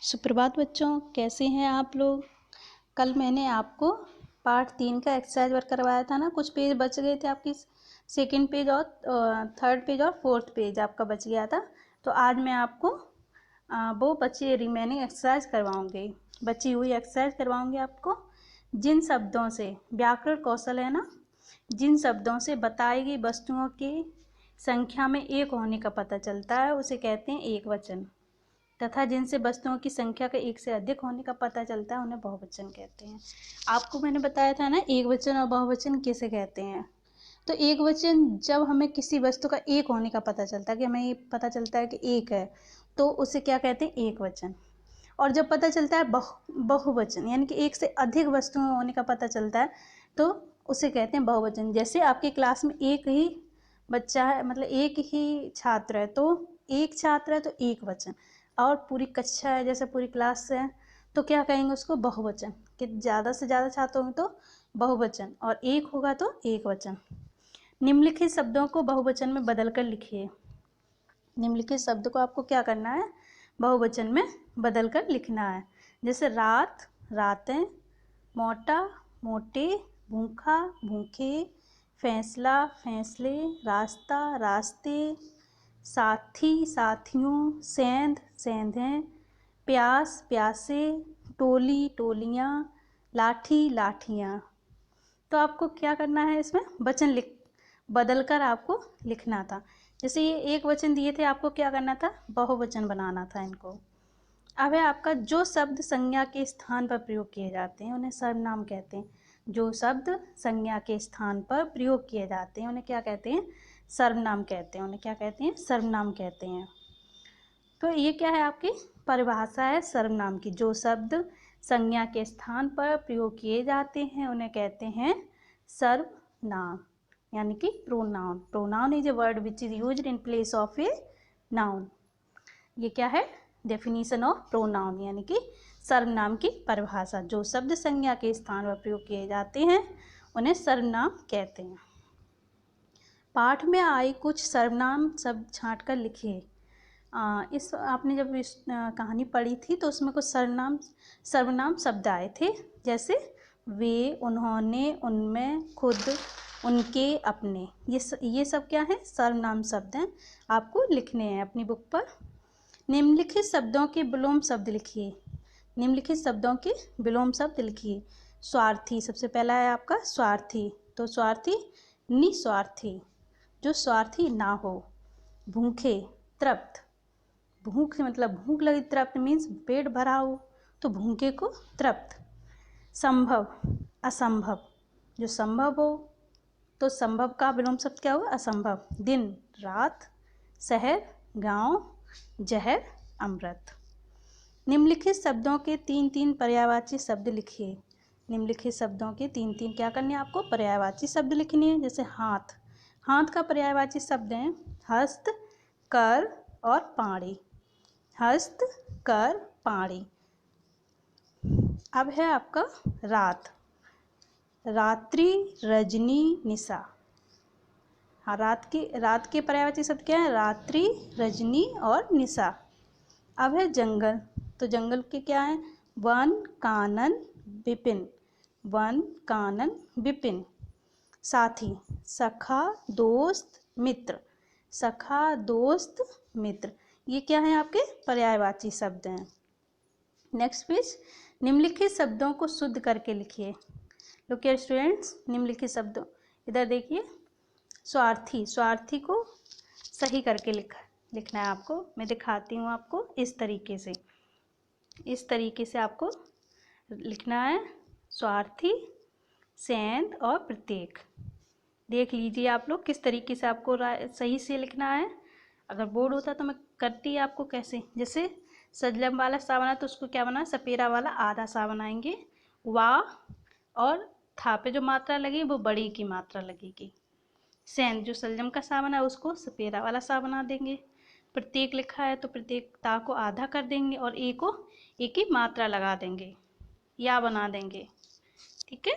सुप्रभात बच्चों, कैसे हैं आप लोग। कल मैंने आपको पार्ट 3 का एक्सरसाइज वर्क करवाया था ना। कुछ पेज बच गए थे आपकी, सेकंड पेज और थर्ड पेज और फोर्थ पेज आपका बच गया था। तो आज मैं आपको वो बची रिमेनिंग एक्सरसाइज करवाऊंगी, बची हुई एक्सरसाइज करवाऊंगी आपको। जिन शब्दों से व्याकरण कौशल है ना, जिन शब्दों से बताई गई वस्तुओं की संख्या में एक होने का पता चलता है उसे कहते हैं एक वचन, तथा जिनसे वस्तुओं की संख्या का एक से अधिक होने का पता चलता है उन्हें बहुवचन कहते हैं। आपको मैंने बताया था ना एक वचन और बहुवचन किसे कहते हैं। तो एक वचन जब हमें किसी वस्तु का एक होने का पता चलता है, कि हमें ये पता चलता है कि एक है, तो उसे क्या कहते हैं, एक वचन। और जब पता चलता है बहुवचन, यानी कि एक से अधिक वस्तुओं होने का पता चलता है, तो उसे कहते हैं बहुवचन। जैसे आपकी क्लास में एक ही बच्चा है, मतलब एक ही छात्र है, तो एक छात्र है तो एक वचन। और पूरी कक्षा है, जैसे पूरी क्लास है, तो क्या कहेंगे उसको, बहुवचन। कि ज़्यादा से ज़्यादा छात्र होंगे तो बहुवचन, और एक होगा तो एक वचन। निम्नलिखित शब्दों को बहुवचन में बदल कर लिखिए। निम्नलिखित शब्द को आपको क्या करना है, बहुवचन में बदल कर लिखना है। जैसे रात, रातें, मोटा, मोटे, भूखा, भूखे, फैसला, फैसले, रास्ता, रास्ते, साथी, साथियों, सेंध, सेंधें, प्यास, प्यासे, टोली, टोलियाँ, लाठी, लाठियाँ। तो आपको क्या करना है, इसमें वचन बदल कर आपको लिखना था। जैसे ये एक वचन दिए थे, आपको क्या करना था, बहुवचन बनाना था इनको। अब है आपका, जो शब्द संज्ञा के स्थान पर प्रयोग किए जाते हैं उन्हें सर्वनाम कहते हैं। जो शब्द संज्ञा के स्थान पर प्रयोग किए जाते हैं उन्हें क्या कहते हैं, सर्वनाम कहते हैं। उन्हें क्या कहते हैं, सर्वनाम कहते हैं। तो ये क्या है, आपकी परिभाषा है सर्वनाम की। जो शब्द संज्ञा के स्थान पर प्रयोग किए जाते हैं उन्हें कहते हैं सर्वनाम, यानी कि pronoun. Pronoun is a word which is used in place of a noun. ये क्या है, डेफिनेशन ऑफ प्रोनाउन, यानी कि सर्वनाम की परिभाषा। जो शब्द संज्ञा के स्थान पर प्रयोग किए जाते हैं उन्हें सर्वनाम कहते हैं। पाठ में आई कुछ सर्वनाम शब्द छांट कर लिखिए। इस आपने जब इस कहानी पढ़ी थी तो उसमें कुछ सर्वनाम शब्द आए थे, जैसे वे, उन्होंने, उनमें, खुद, उनके, अपने। ये सब क्या है, सर्वनाम शब्द हैं, आपको लिखने हैं अपनी बुक पर। निम्नलिखित शब्दों के विलोम शब्द लिखिए। निम्नलिखित शब्दों के विलोम शब्द लिखिए। स्वार्थी, सबसे पहला है आपका स्वार्थी। तो स्वार्थी, निस्वार्थी, जो स्वार्थी ना हो। भूखे, तृप्त, भूख मतलब भूख लगी, तृप्त मीन्स पेट भरा हो, तो भूखे को तृप्त। संभव, असंभव, जो संभव हो, तो संभव का विलोम शब्द क्या होगा, असंभव। दिन, रात, शहर, गांव, जहर, अमृत। निम्नलिखित शब्दों के 3-3 पर्यायवाची शब्द लिखिए। निम्नलिखित शब्दों के 3-3 क्या करने हैं आपको, पर्यायवाची शब्द लिखने हैं। जैसे हाथ, हाथ का पर्यायवाची शब्द हैं हस्त, कर और पाणी। हस्त, कर, पाणी। अब है आपका रात, रात्रि, रजनी, निशा। हाँ, रात के पर्यायवाची शब्द क्या है, रात्रि, रजनी और निशा। अब है जंगल, तो जंगल के क्या है, वन, कानन, विपिन। वन, कानन, विपिन। साथी, सखा, दोस्त, मित्र। सखा, दोस्त, मित्र। ये क्या है, आपके पर्यायवाची शब्द हैं। नेक्स्ट पेज, निम्नलिखित शब्दों को शुद्ध करके लिखिए। लुक हियर स्टूडेंट्स, निम्नलिखित शब्दों, इधर देखिए। स्वार्थी, स्वार्थी को सही करके लिखना है आपको। मैं दिखाती हूँ आपको, इस तरीके से आपको लिखना है। स्वार्थी, सेंध और प्रत्येक। देख लीजिए आप लोग किस तरीके से आपको सही से लिखना है। अगर बोर्ड होता तो मैं करती आपको कैसे। जैसे सजलम वाला सा बना तो उसको क्या बना, सपेरा वाला आधा सा बनाएंगे। वाह और था पे जो मात्रा लगी वो बड़ी की मात्रा लगेगी। सेंध, जो सलजम का सा बना उसको सपेरा वाला सा बना देंगे। प्रत्येक लिखा है तो प्रत्येक ता को आधा कर देंगे और ए को एक की मात्रा लगा देंगे, या बना देंगे। ठीक है।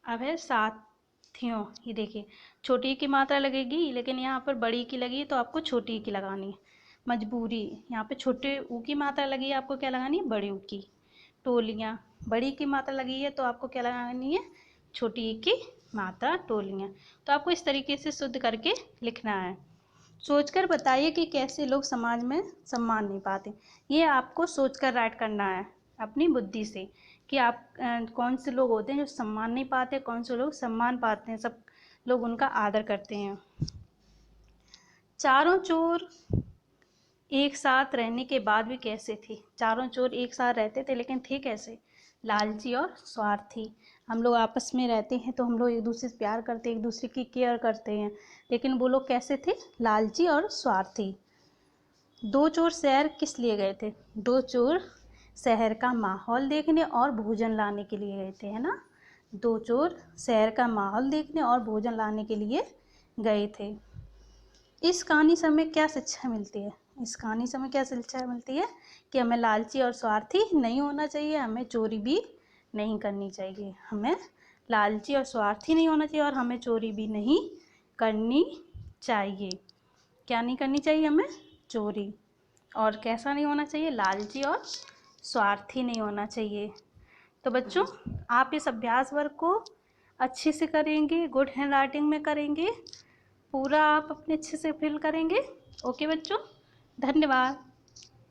अब है साथियों, ये देखिए छोटी की मात्रा लगेगी लेकिन यहाँ पर बड़ी की लगी तो आपको छोटी की लगानी है। मजबूरी, यहाँ पे छोटे ऊ की मात्रा लगी है, आपको क्या लगानी है, बड़ी ऊ की। टोलियाँ, बड़ी की मात्रा लगी है तो आपको क्या लगानी है, छोटी ई की मात्रा, टोलियाँ। तो आपको इस तरीके से शुद्ध करके लिखना है। सोचकर बताइए कि कैसे लोग समाज में सम्मान नहीं पाते। ये आपको सोचकर राइट करना है अपनी बुद्धि से कि आप कौन से लोग होते हैं जो सम्मान नहीं पाते, कौन से लोग सम्मान पाते हैं, सब लोग उनका आदर करते हैं। चारों चोर एक साथ रहने के बाद भी कैसे थे? चारों चोर एक साथ रहते थे लेकिन थे कैसे? लालची और स्वार्थी। हम लोग आपस में रहते हैं तो हम लोग एक दूसरे से प्यार करते हैं, एक दूसरे की केयर करते हैं, लेकिन वो लोग कैसे थे? लालची और स्वार्थी। दो चोर शहर किस लिए गए थे? दो चोर शहर का माहौल देखने और भोजन लाने के लिए गए थे, है ना। दो चोर शहर का माहौल देखने और भोजन लाने के लिए गए थे। इस कहानी से हमें क्या शिक्षा मिलती है? इस कहानी से हमें क्या शिक्षा मिलती है कि हमें लालची और स्वार्थी नहीं होना चाहिए, हमें चोरी भी नहीं करनी चाहिए। हमें लालची और स्वार्थी नहीं होना चाहिए और हमें चोरी भी नहीं करनी चाहिए। क्या नहीं करनी चाहिए हमें? चोरी। और कैसा नहीं होना चाहिए? लालची और स्वार्थी नहीं होना चाहिए। तो बच्चों, आप इस अभ्यास वर्ग को अच्छे से करेंगे, गुड हैंड राइटिंग में करेंगे, पूरा आप अपने अच्छे से फिल करेंगे। ओके बच्चों, धन्यवाद।